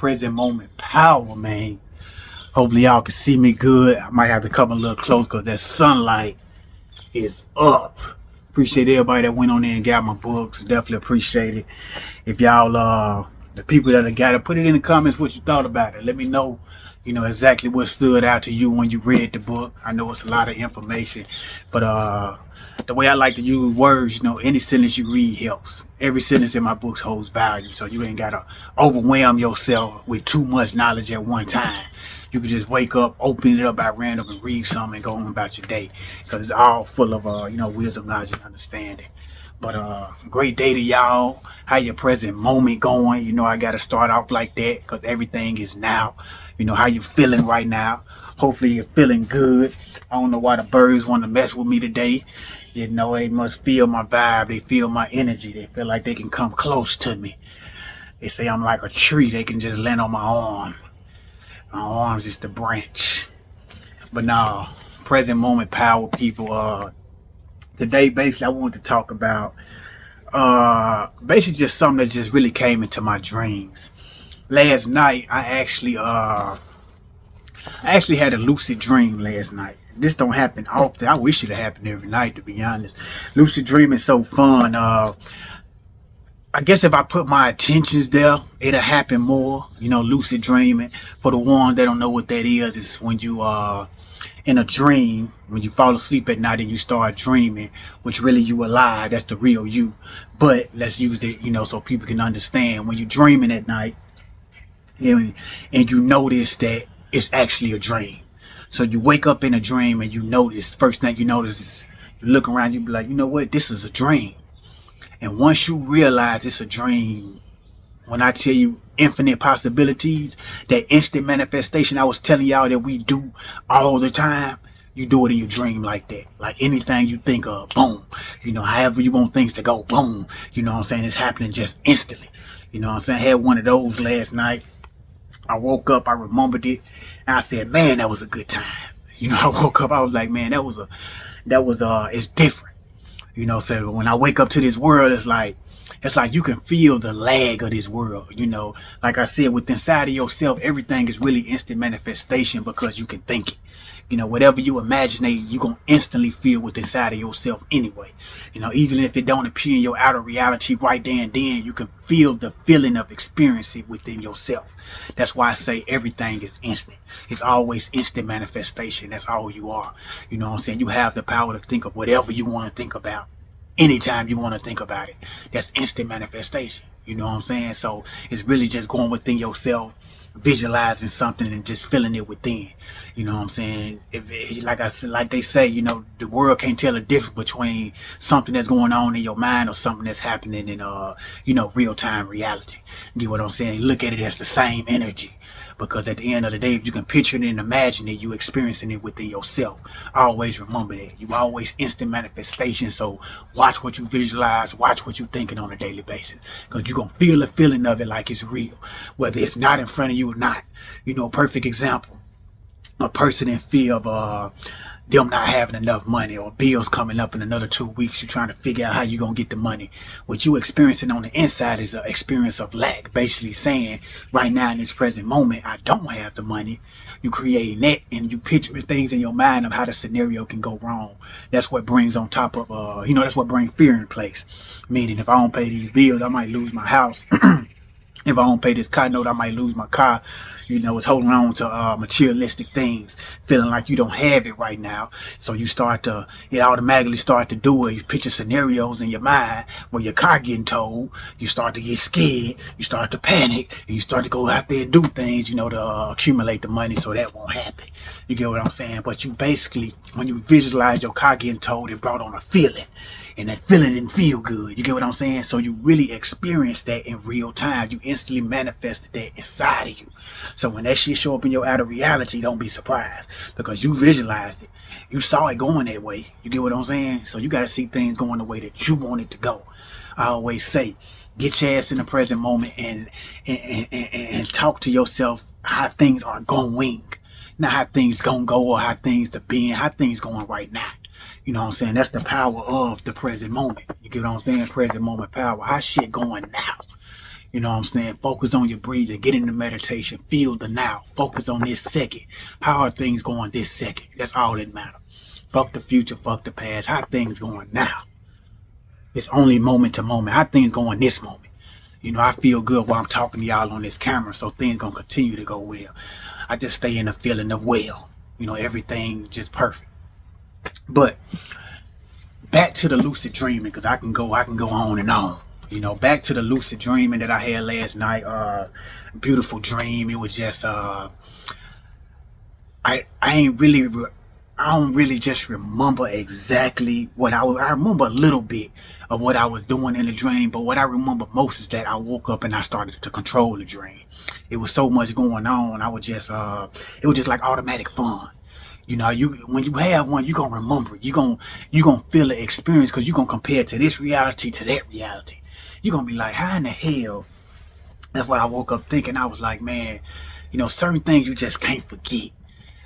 present moment power, man. Hopefully y'all can see me good. I might have to come a little close because that sunlight is up. Appreciate everybody that went on there and got my books. Definitely appreciate it. If y'all the people that have got it, put it in the comments what you thought about it. Let me know, exactly what stood out to you when you read the book. I know it's a lot of information, but the way I like to use words, any sentence you read helps. Every sentence in my books holds value, so you ain't gotta overwhelm yourself with too much knowledge at one time. You can just wake up, open it up at random, and read something and go on about your day, because it's all full of wisdom, knowledge, and understanding. But great day to y'all. How your present moment going? I gotta start off like that because everything is now. How you feeling right now? Hopefully you're feeling good. I don't know why the birds want to mess with me today. They must feel my vibe. They feel my energy. They feel like they can come close to me. They say I'm like a tree. They can just land on my arm. My arm's just a branch. But now, present moment power, people. Today, basically, I wanted to talk about basically just something that just really came into my dreams. Last night, I actually had a lucid dream last night. This don't happen often. I wish it had happened every night, to be honest. Lucid dreaming is so fun. I guess if I put my attentions there, it'll happen more. Lucid dreaming. For the ones that don't know what that is, it's when you in a dream, when you fall asleep at night and you start dreaming, which really you alive. That's the real you. But let's use it, so people can understand. When you're dreaming at night and you notice that it's actually a dream. So you wake up in a dream and you notice, first thing you notice is you look around, you be like, you know what, this is a dream. And once you realize it's a dream, when I tell you infinite possibilities, that instant manifestation I was telling y'all that we do all the time, you do it in your dream like that. Like anything you think of, boom. However you want things to go, boom. It's happening just instantly. I had one of those last night. I woke up, I remembered it, and I said, man, that was a good time. I woke up, I was like, man, it's different. So when I wake up to this world, it's like you can feel the lag of this world. Like I said, within inside of yourself, everything is really instant manifestation because you can think it. Whatever you imagine, you're going to instantly feel within inside of yourself anyway. Even if it don't appear in your outer reality right there and then, you can feel the feeling of experiencing it within yourself. That's why I say everything is instant. It's always instant manifestation. That's all you are. You have the power to think of whatever you want to think about anytime you want to think about it. That's instant manifestation. So it's really just going within yourself, visualizing something and just feeling it within. Like they say, the world can't tell the difference between something that's going on in your mind or something that's happening in real-time reality. You get what I'm saying? Look at it as the same energy. Because at the end of the day, if you can picture it and imagine it, you experiencing it within yourself. Always remember that. You always instant manifestation. So watch what you visualize, watch what you're thinking on a daily basis. Because you're going to feel the feeling of it like it's real. Whether it's not in front of you or not. Perfect example. A person in fear of them not having enough money or bills coming up in another 2 weeks. You're trying to figure out how you're going to get the money. What you experiencing on the inside is an experience of lack. Basically saying right now in this present moment, I don't have the money. You create that and you picture things in your mind of how the scenario can go wrong. That's what brings on top of, that's what brings fear in place. Meaning if I don't pay these bills, I might lose my house. If I don't pay this car note, I might lose my car. It's holding on to materialistic things, feeling like you don't have it right now. So it automatically start to do it. You picture scenarios in your mind where your car getting towed. You start to get scared. You start to panic. And you start to go out there and do things, to accumulate the money so that won't happen. You get what I'm saying? But you basically, when you visualize your car getting towed, it brought on a feeling. And that feeling didn't feel good. You get what I'm saying? So you really experienced that in real time. You instantly manifested that inside of you. So when that shit show up in your outer reality, don't be surprised. Because you visualized it. You saw it going that way. You get what I'm saying? So you got to see things going the way that you want it to go. I always say, get your ass in the present moment and talk to yourself how things are going. Not how things gonna go or how things are being, how things going right now. You know what I'm saying? That's the power of the present moment. You get what I'm saying? Present moment power. How shit going now? You know what I'm saying? Focus on your breathing. Get into meditation. Feel the now. Focus on this second. How are things going this second? That's all that matters. Fuck the future. Fuck the past. How things going now? It's only moment to moment. How things going this moment? You know, I feel good while I'm talking to y'all on this camera, so things gonna continue to go well. I just stay in the feeling of well. You know, everything just perfect. But back to the lucid dreaming, because I can go on and on. You know, back to the lucid dreaming that I had last night. Beautiful dream. It was just I don't really just remember exactly what I remember a little bit of what I was doing in the dream, but what I remember most is that I woke up and I started to control the dream. It was so much going on. I was just it was just like automatic fun. You know, when you have one, you're gonna remember it. You're gonna feel the experience, because you're gonna compare it to this reality to that reality. You're gonna be like, how in the hell? That's what I woke up thinking. I was like, man, you know, certain things you just can't forget.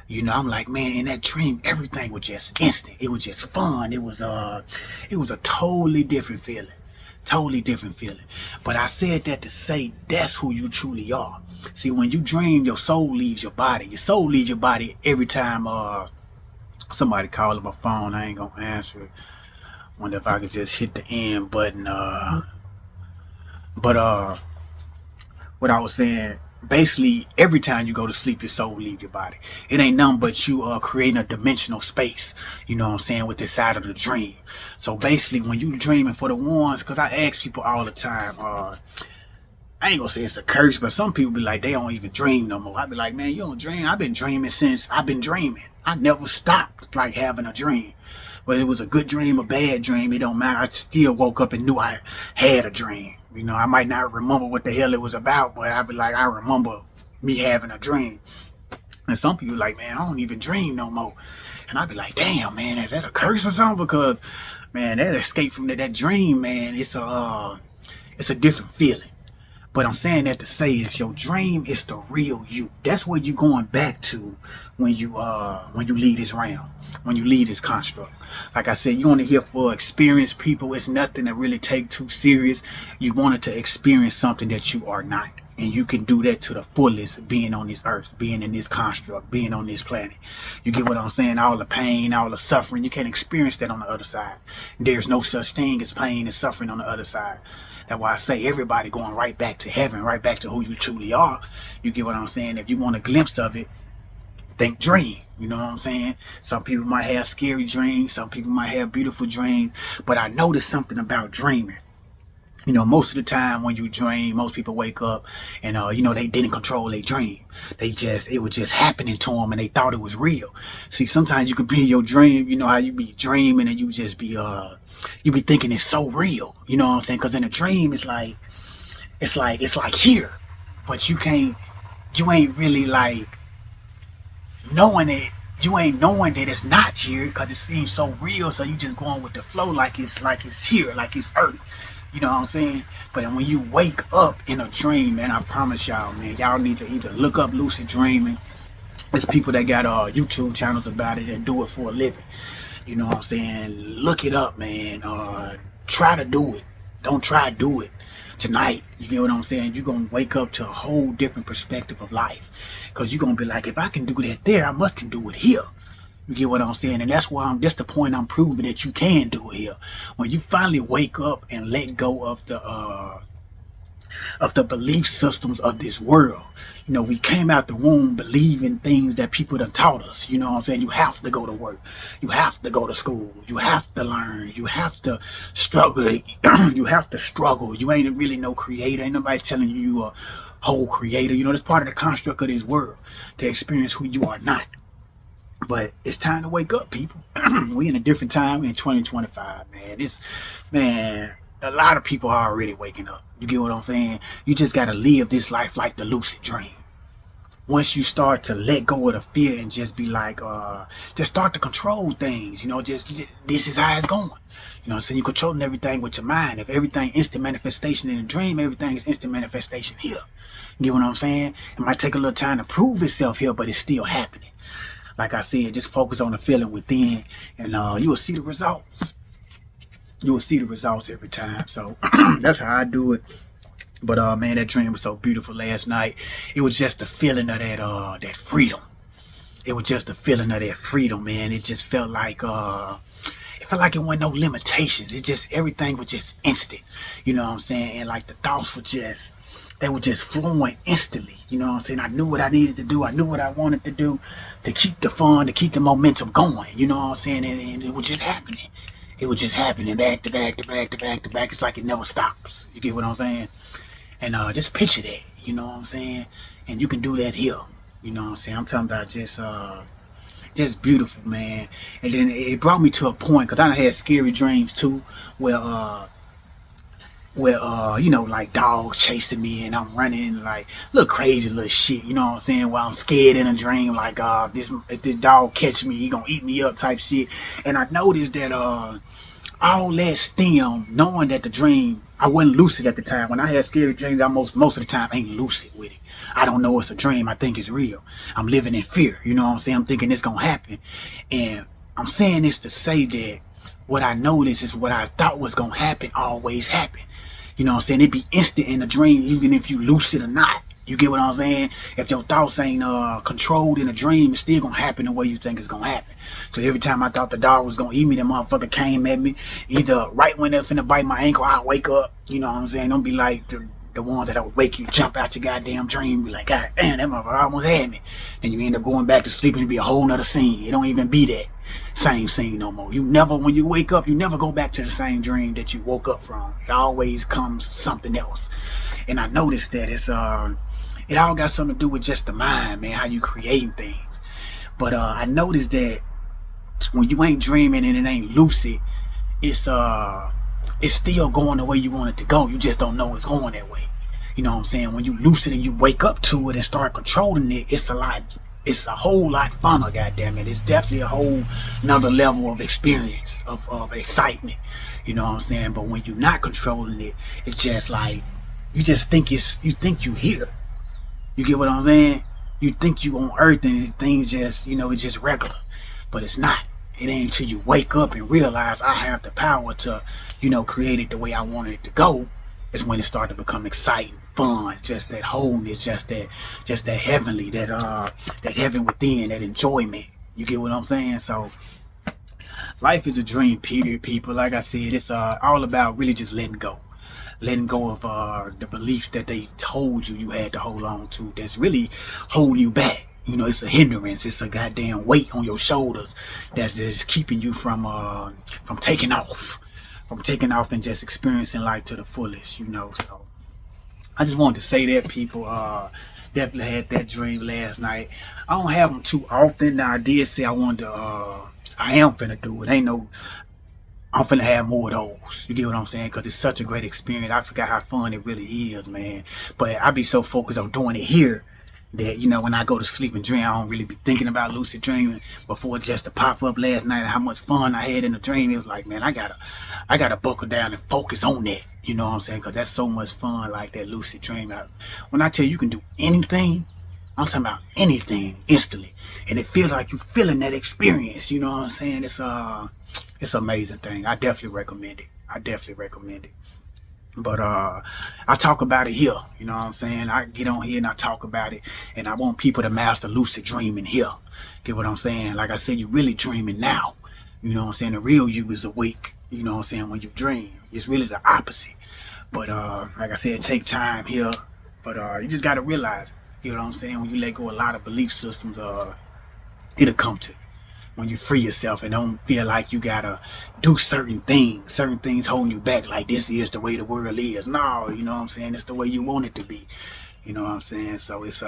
You know, I'm like, man, in that dream, everything was just instant. It was just fun. It was a totally different feeling. Totally different feeling. But I said that to say that's who you truly are. See, when you dream, your soul leaves your body. Your soul leaves your body every time somebody calling my phone. I ain't gonna answer it. Wonder if I could just hit the end button. But what I was saying, basically every time you go to sleep, your soul leaves your body. It ain't nothing but you creating a dimensional space, you know what I'm saying, with this side of the dream. So basically when you dreaming, for the ones, because I ask people all the time, I ain't gonna say it's a curse, but some people be like, they don't even dream no more. I be like, man, you don't dream? I've been dreaming since I've been dreaming. I never stopped like having a dream. Whether it was a good dream or bad dream, it don't matter. I still woke up and knew I had a dream. You know, I might not remember what the hell it was about, but I'd be like, I remember me having a dream. And some people like, man, I don't even dream no more. And I'd be like, damn, man, is that a curse or something? Because, man, that escape from that dream, man, it's a different feeling. But I'm saying that to say is your dream is the real you. That's what you're going back to when you leave this realm, when you leave this construct. Like I said, you're only here for experienced people. It's nothing to really take too serious. You wanted to experience something that you are not. And you can do that to the fullest, being on this earth, being in this construct, being on this planet. You get what I'm saying? All the pain, all the suffering, you can't experience that on the other side. There's no such thing as pain and suffering on the other side. That's why I say everybody going right back to heaven, right back to who you truly are. You get what I'm saying? If you want a glimpse of it, think dream. You know what I'm saying? Some people might have scary dreams. Some people might have beautiful dreams. But I noticed something about dreaming. You know, most of the time when you dream, most people wake up and, you know, they didn't control their dream. It was just happening to them and they thought it was real. See, sometimes you could be in your dream, you know how you be dreaming and you just be, you be thinking it's so real. You know what I'm saying? Because in a dream, it's like here. But you ain't really like knowing it. You ain't knowing that it's not here because it seems so real. So you just going with the flow like it's here, like it's earth. You know what I'm saying? But when you wake up in a dream, man, I promise y'all, man, y'all need to either look up lucid dreaming. There's people that got YouTube channels about it that do it for a living. You know what I'm saying? Look it up, man. Try to do it. Don't try to do it tonight. You get what I'm saying? You're going to wake up to a whole different perspective of life. Because you're going to be like, if I can do that there, I can do it here. You get what I'm saying? And that's the point I'm proving that you can do it here. When you finally wake up and let go of the belief systems of this world. You know, we came out the womb believing things that people done taught us. You know what I'm saying? You have to go to work. You have to go to school. You have to learn. You have to struggle. You have to struggle. You ain't really no creator. Ain't nobody telling you a whole creator. You know, that's part of the construct of this world, to experience who you are not. But it's time to wake up, people. We in a different time in 2025, man. A lot of people are already waking up. You get what I'm saying? You just got to live this life like the lucid dream. Once you start to let go of the fear and just be like, just start to control things, you know, just this is how it's going. You know what I'm saying? You're controlling everything with your mind. If everything instant manifestation in a dream, everything is instant manifestation here. You get what I'm saying? It might take a little time to prove itself here, but it's still happening. Like I said, just focus on the feeling within and you will see the results. You will see the results every time. So that's how I do it. But man, that dream was so beautiful last night. It was just the feeling of that freedom. It was just the feeling of that freedom, man. It just felt like it felt like it wasn't no limitations. It just, everything was just instant. You know what I'm saying? And like the thoughts were just, they were just flowing instantly. You know what I'm saying? I knew what I needed to do. I knew what I wanted to do to keep the fun, to keep the momentum going. You know what I'm saying? And it was just happening. It was just happening back to back to back to back to back. It's like it never stops. You get what I'm saying? And just picture that. You know what I'm saying? And you can do that here. You know what I'm saying? I'm talking about just beautiful, man. And then it brought me to a point, because I had scary dreams too, where you know, like dogs chasing me and I'm running, like little crazy little shit, you know what I'm saying, while I'm scared in a dream, like if this dog catch me, he gonna eat me up type shit. And I noticed that all that stem, knowing that the dream, I wasn't lucid at the time. When I had scary dreams, I most of the time ain't lucid with it. I don't know it's a dream. I think it's real. I'm living in fear. You know what I'm saying? I'm thinking it's gonna happen. And I'm saying this to say that what I noticed is what I thought was gonna happen always happened. You know what I'm saying? It be instant in a dream, even if you lucid or not. You get what I'm saying? If your thoughts ain't controlled in a dream, it's still gonna happen the way you think it's gonna happen. So every time I thought the dog was gonna eat me, the motherfucker came at me. Either right when they're finna bite my ankle, I wake up. You know what I'm saying? Don't be like the ones that would wake you, jump out your goddamn dream, be like, God damn, that motherfucker almost had me. And you end up going back to sleep and it be a whole nother scene. It don't even be that same scene no more. You never, when you wake up, you never go back to the same dream that you woke up from. It always comes something else. And I noticed that it all got something to do with just the mind, man, how you creating things. But I noticed that when you ain't dreaming and it ain't lucid, it's still going the way you want it to go. You just don't know it's going that way. You know what I'm saying? When you lucid and you wake up to it and start controlling it, it's a whole lot funner, goddamn it. It's definitely a whole another level of experience, of excitement. You know what I'm saying? But when you're not controlling it, it's just like you just think you here. You get what I'm saying? You think you on earth and things just, you know, it's just regular. But it's not. It ain't until you wake up and realize I have the power to, you know, create it the way I wanted it to go. It's when it started to become exciting, fun, just that wholeness, just that heavenly, that heaven within, that enjoyment. You get what I'm saying? So life is a dream, period, people. Like I said, it's all about really just letting go of the beliefs that they told you had to hold on to, that's really holding you back. You know, it's a hindrance. It's a goddamn weight on your shoulders that's just keeping you from taking off, and just experiencing life to the fullest. You know, so I just wanted to say that, people. Definitely had that dream last night. I don't have them too often. Now I did say I wanted to. I am finna do it. I'm finna have more of those. You get what I'm saying? Because it's such a great experience. I forgot how fun it really is, man. But I be so focused on doing it here that, you know, when I go to sleep and dream, I don't really be thinking about lucid dreaming. Before just to pop up last night and how much fun I had in the dream, it was like, man, I gotta buckle down and focus on that. You know what I'm saying? Because that's so much fun, like that lucid dream. When I tell you can do anything, I'm talking about anything instantly, and it feels like you're feeling that experience. You know what I'm saying? It's an amazing thing. I definitely recommend it. But I talk about it here. You know what I'm saying? I get on here and I talk about it, and I want people to master lucid dreaming here. Get what I'm saying? Like I said, you're really dreaming now. You know what I'm saying? The real you is awake. You know what I'm saying? When you dream, it's really the opposite. But like I said, take time here. But you just got to realize, you know what I'm saying? When you let go of a lot of belief systems, it'll come to you. When you free yourself and don't feel like you gotta do certain things holding you back, like this is the way the world is. No, you know what I'm saying? It's the way you want it to be. You know what I'm saying? So it's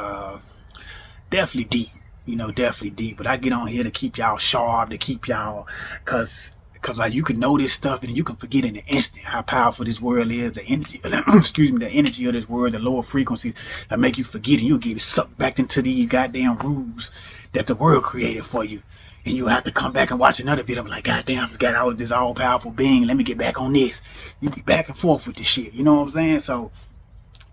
definitely deep. You know, definitely deep. But I get on here to keep y'all sharp, to keep y'all, cause like you can know this stuff and you can forget in an instant how powerful this world is. The energy, the energy of this world, the lower frequencies that make you forget, and you'll get sucked back into these goddamn rules that the world created for you. And you have to come back and watch another video. I'm like, God damn, I forgot I was this all-powerful being. Let me get back on this. You be back and forth with this shit. You know what I'm saying? So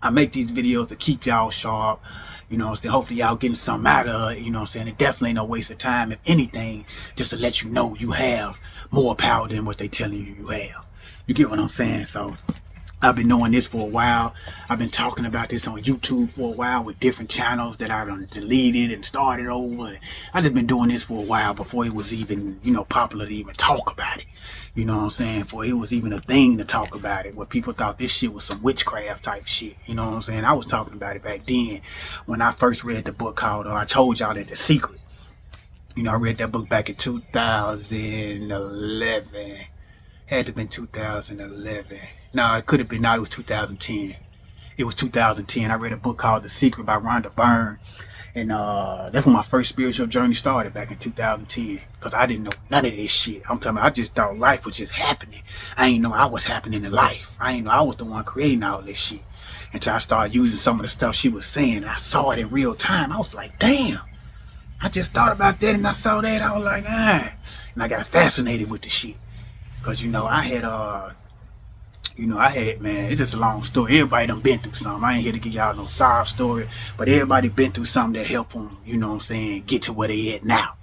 I make these videos to keep y'all sharp. You know what I'm saying? Hopefully y'all getting something out of it. You know what I'm saying? It definitely ain't no waste of time. If anything, just to let you know you have more power than what they telling you have. You get what I'm saying? So I've been knowing this for a while. I've been talking about this on YouTube for a while with different channels that I done deleted and started over. I just been doing this for a while before it was even, popular to even talk about it. You know what I'm saying? Before it was even a thing to talk about it, where people thought this shit was some witchcraft type shit. You know what I'm saying? I was talking about it back then when I first read the book called, I told y'all that The Secret. I read that book back in 2011. Had to have been 2011. No, it could have been. No, it was 2010. It was 2010. I read a book called The Secret by Rhonda Byrne. And that's when my first spiritual journey started back in 2010. Because I didn't know none of this shit. I'm talking about, I just thought life was just happening. I didn't know I was happening in life. I didn't know I was the one creating all this shit. Until I started using some of the stuff she was saying. And I saw it in real time. I was like, damn. I just thought about that and I saw that. I was like, ah. And I got fascinated with the shit. Because, man, it's just a long story. Everybody done been through something. I ain't here to give y'all no sob story, but everybody been through something that helped them, get to where they at now.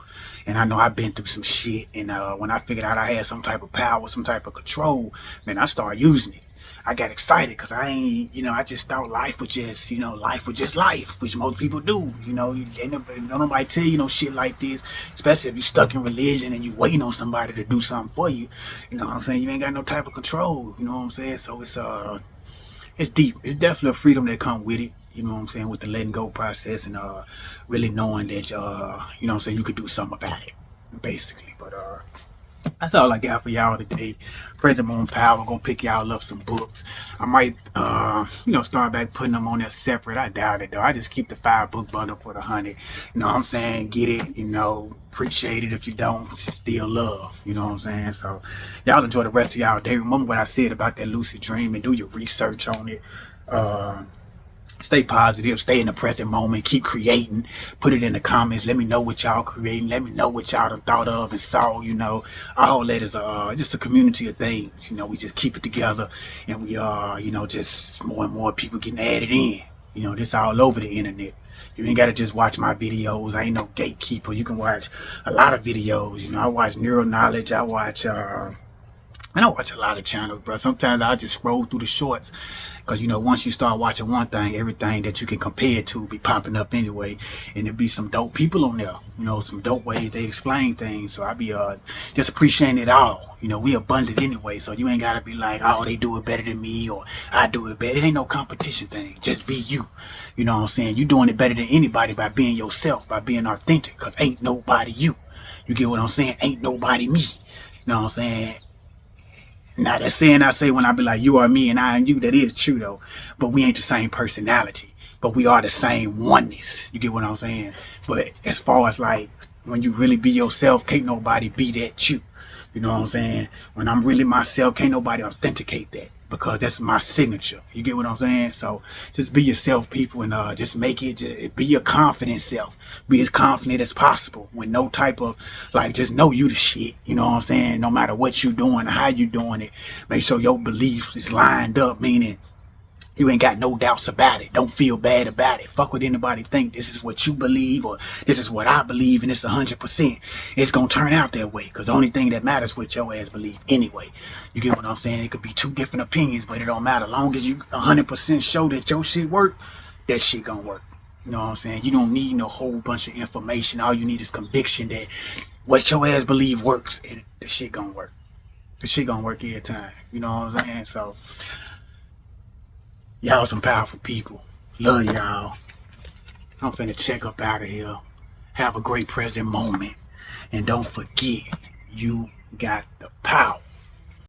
And I know I've been through some shit. And when I figured out I had some type of power, some type of control, man, I started using it. I got excited because I just thought life was just, life, which most people do. Don't nobody tell you no shit like this, especially if you stuck in religion and you waiting on somebody to do something for you. You know what I'm saying? You ain't got no type of control. You know what I'm saying? So it's deep. It's definitely a freedom that come with it. You know what I'm saying? With the letting go process and really knowing that you could do something about it, basically. But that's all I got for y'all today. Present Moment Power. Gonna pick y'all up some books. I might, start back putting them on there separate. I doubt it though. I just keep the 5-book bundle for the 100. You know what I'm saying? Get it. Appreciate it. If you don't, still love. You know what I'm saying? So y'all enjoy the rest of y'all day. Remember what I said about that lucid dream and do your research on it. Stay positive, stay in the present moment, keep creating, put it in the comments, let me know what y'all creating, let me know what y'all done thought of and saw, all that is just a community of things, we just keep it together and we just more and more people getting added in, this all over the internet. You ain't got to just watch my videos. I ain't no gatekeeper. You can watch a lot of videos, I watch Neural Knowledge, I watch I watch a lot of channels, bro. Sometimes I just scroll through the shorts because, once you start watching one thing, everything that you can compare it to will be popping up anyway. And there'll be some dope people on there, some dope ways they explain things. So I be just appreciating it all. We abundant anyway. So you ain't got to be like, oh, they do it better than me or I do it better. It ain't no competition thing. Just be you. You know what I'm saying? You doing it better than anybody by being yourself, by being authentic because ain't nobody you. You get what I'm saying? Ain't nobody me. You know what I'm saying? Now that saying I say when I be like, you are me and I am you, that is true though. But we ain't the same personality. But we are the same oneness. You get what I'm saying? But as far as like, when you really be yourself, can't nobody be that you. You know what I'm saying? When I'm really myself, can't nobody authenticate that. Because that's my signature. You get what I'm saying? So just be yourself, people, and just make it, be your confident self. Be as confident as possible with no type of, just know you the shit. You know what I'm saying? No matter what you doing, how you doing it, make sure your beliefs is lined up, meaning you ain't got no doubts about it. Don't feel bad about it. Fuck what anybody think. This is what you believe or this is what I believe and it's 100%. It's going to turn out that way because the only thing that matters what your ass believe anyway. You get what I'm saying? It could be two different opinions, but it don't matter. As long as you 100% show that your shit work, that shit going to work. You know what I'm saying? You don't need no whole bunch of information. All you need is conviction that what your ass believe works and the shit going to work. The shit going to work every time. You know what I'm saying? So y'all some powerful people. Love y'all. I'm finna check up out of here. Have a great present moment. And don't forget, you got the power.